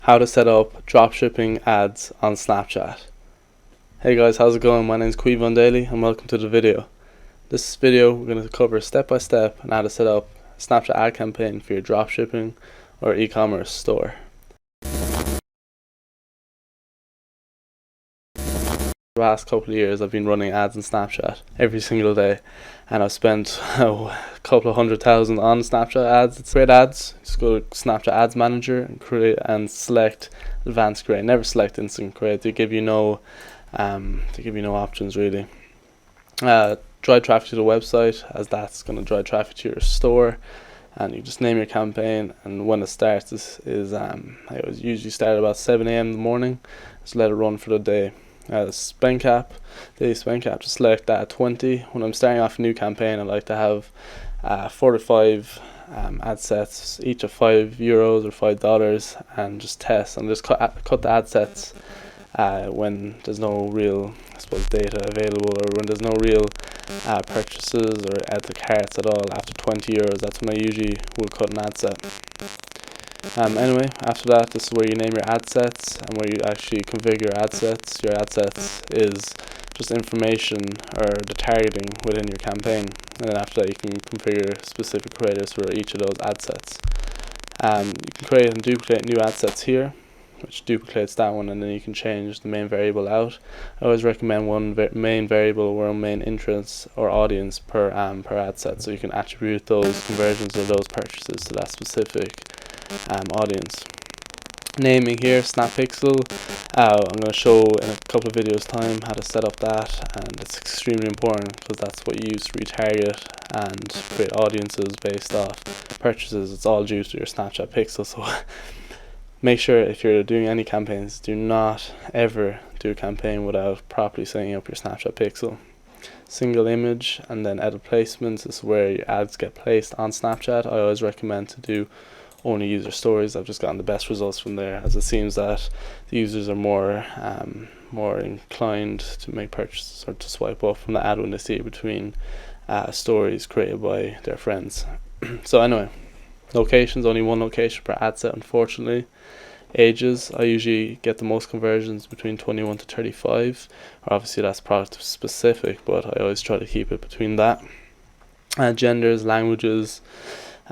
How to set up dropshipping ads on Snapchat. Hey guys, how's it going? My name is Quivon Daly and welcome to the video. This video we're going to cover step by step on how to set up a Snapchat ad campaign for your dropshipping or e-commerce store. For the last couple of years I've been running ads on Snapchat every single day, and I've spent a couple of $100,000 on Snapchat ads. It's great ads. Just go to Snapchat Ads Manager and create and select Advanced Create. Never select Instant Create. They give you no options really. Drive traffic to the website, as that's going to drive traffic to your store, and you just name your campaign. And when it starts, I usually start about 7 a.m. in the morning. Just let it run for the day. Daily spend cap, just select that at 20. When I'm starting off a new campaign, I like to have 4 to 5 ad sets, each of €5 or $5, and just test and just cut the ad sets when there's no real, data available, or when there's no real purchases or add to carts at all. After €20, that's when I usually will cut an ad set. Anyway, after that, this is where you name your ad sets and where you actually configure your ad sets. Your ad sets is just information or the targeting within your campaign, and then after that you can configure specific creators for each of those ad sets. You can create and duplicate new ad sets here, which duplicates that one, and then you can change the main variable out. I always recommend one main variable or one main interest or audience per ad set, so you can attribute those conversions or those purchases to that specific audience. Naming here, snap pixel. I'm going to show in a couple of videos time how to set up that, and it's extremely important because that's what you use to retarget and create audiences based off purchases. It's all due to your Snapchat pixel, so make sure if you're doing any campaigns, do not ever do a campaign without properly setting up your Snapchat pixel. Single image and then edit placements is where your ads get placed on Snapchat. I always recommend to do only user stories. I've just gotten the best results from there, as it seems that the users are more inclined to make purchases or to swipe up from the ad when they see it between stories created by their friends. So anyway, locations, only one location per ad set, unfortunately. Ages, I usually get the most conversions between 21 to 35. Obviously that's product specific, but I always try to keep it between that. Genders, languages,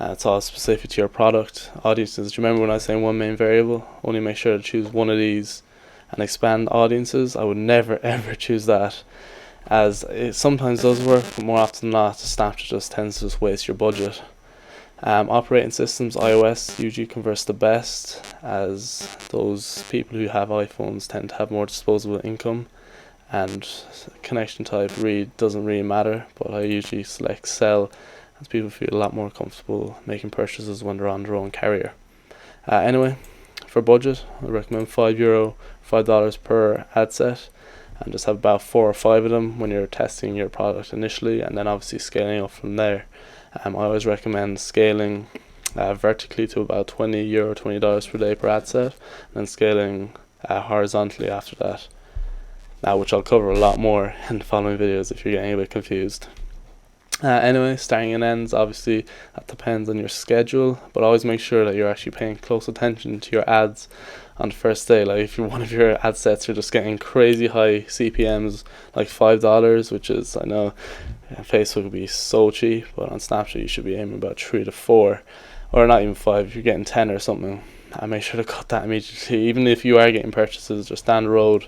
it's all specific to your product. Audiences, do you remember when I was saying one main variable? Only make sure to choose one of these and expand audiences. I would never ever choose that, as it sometimes does work, but more often than not Snapchat just tends to just waste your budget. Operating systems, iOS usually converts the best, as those people who have iPhones tend to have more disposable income, and connection type doesn't really matter, but I usually select cell, as people feel a lot more comfortable making purchases when they're on their own carrier. Anyway, for budget, I recommend €5, $5 per ad set, and just have about 4 or 5 of them when you're testing your product initially, and then obviously scaling up from there. I always recommend scaling vertically to about €20, $20 per day per ad set, and then scaling horizontally after that. Now, which I'll cover a lot more in the following videos if you're getting a bit confused. Anyway, starting and ends, obviously that depends on your schedule, but always make sure that you're actually paying close attention to your ads on the first day. Like if one of your ad sets are just getting crazy high CPMs, like $5, which is, I know Facebook would be so cheap, but on Snapchat you should be aiming about 3 to 4, or not even 5. If you're getting 10 or something, make sure to cut that immediately. Even if you are getting purchases just down the road,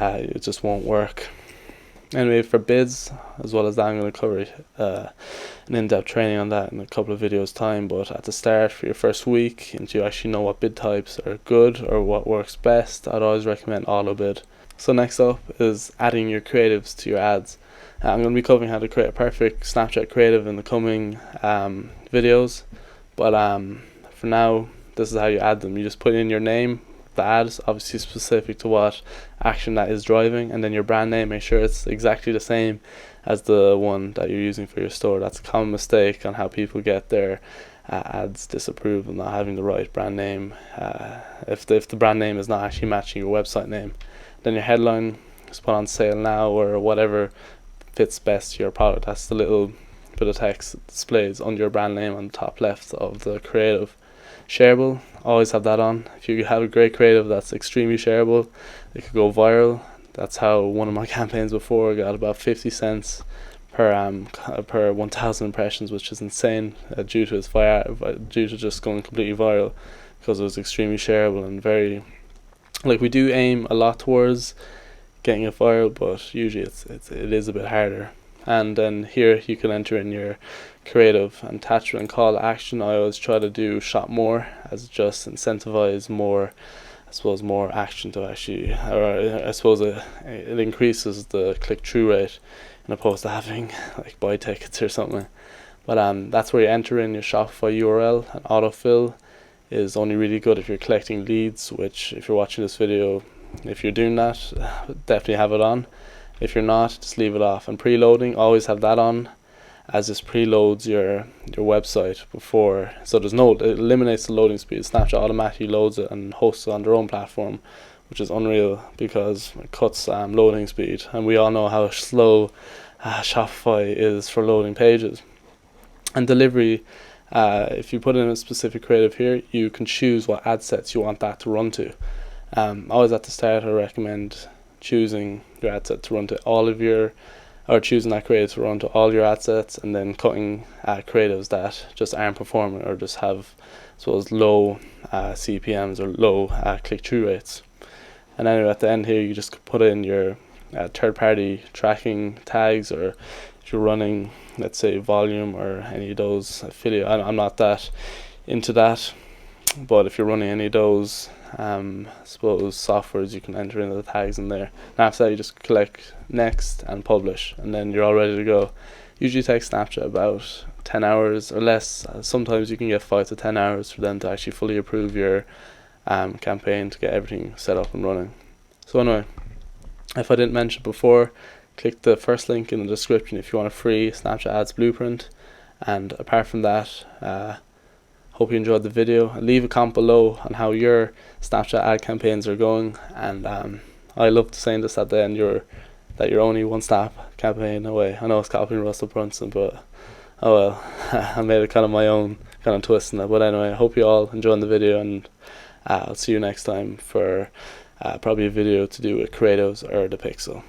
it just won't work. Anyway, for bids, as well as that, I'm going to cover an in-depth training on that in a couple of videos time, but at the start, for your first week, and you actually know what bid types are good or what works best, I'd always recommend auto bid. So next up is adding your creatives to your ads. I'm going to be covering how to create a perfect Snapchat creative in the coming videos, but for now, this is how you add them. You just put in your name, the ad is obviously specific to what action that is driving, and then your brand name, make sure it's exactly the same as the one that you're using for your store. That's a common mistake on how people get their ads disapproved of not having the right brand name. If the brand name is not actually matching your website name, then your headline is put on sale now or whatever fits best to your product. That's the little bit of text that displays under your brand name on the top left of the creative. Shareable, always have that on. If you have a great creative that's extremely shareable, it could go viral. That's how one of my campaigns before got about 50 cents per 1,000 impressions, which is insane, due to just going completely viral, because it was extremely shareable and very, like, we do aim a lot towards getting it viral, but usually it is a bit harder. And then here you can enter in your creative and attachment and call to action. I always try to do shop more, as it just incentivize more, I suppose, more action to actually, or I suppose it increases the click-through rate, in opposed to having like buy tickets or something. But that's where you enter in your Shopify URL, and autofill is only really good if you're collecting leads, which, if you're watching this video, if you're doing that, definitely have it on. If you're not, just leave it off. And preloading, always have that on, as this preloads your website before, so it eliminates the loading speed. Snapchat automatically loads it and hosts it on their own platform, which is unreal because it cuts loading speed, and we all know how slow Shopify is for loading pages. And delivery, if you put in a specific creative here, you can choose what ad sets you want that to run to. Always at the start, I recommend choosing your ad set to run to all of your, or choosing that creative to run to all your ad sets, and then cutting creatives that just aren't performing or just have, I suppose, low CPMs or low click-through rates. And then at the end here, you just put in your third-party tracking tags, or if you're running, let's say, volume or any of those affiliate. I'm not that into that, but if you're running any of those, I suppose, softwares, you can enter in the tags in there. And after that, you just click next and publish, and then you're all ready to go. Usually takes Snapchat about 10 hours or less. Sometimes you can get 5 to 10 hours for them to actually fully approve your campaign, to get everything set up and running. So anyway, if I didn't mention before, click the first link in the description if you want a free Snapchat ads blueprint. And apart from that, hope you enjoyed the video. Leave a comment below on how your Snapchat ad campaigns are going. And I love saying this at the end, that you're only one snap campaign away. I know it's copying Russell Brunson, but oh well. I made it kind of my own kind of twist in that. But anyway, I hope you all enjoyed the video, and I'll see you next time for probably a video to do with creatives or the pixel.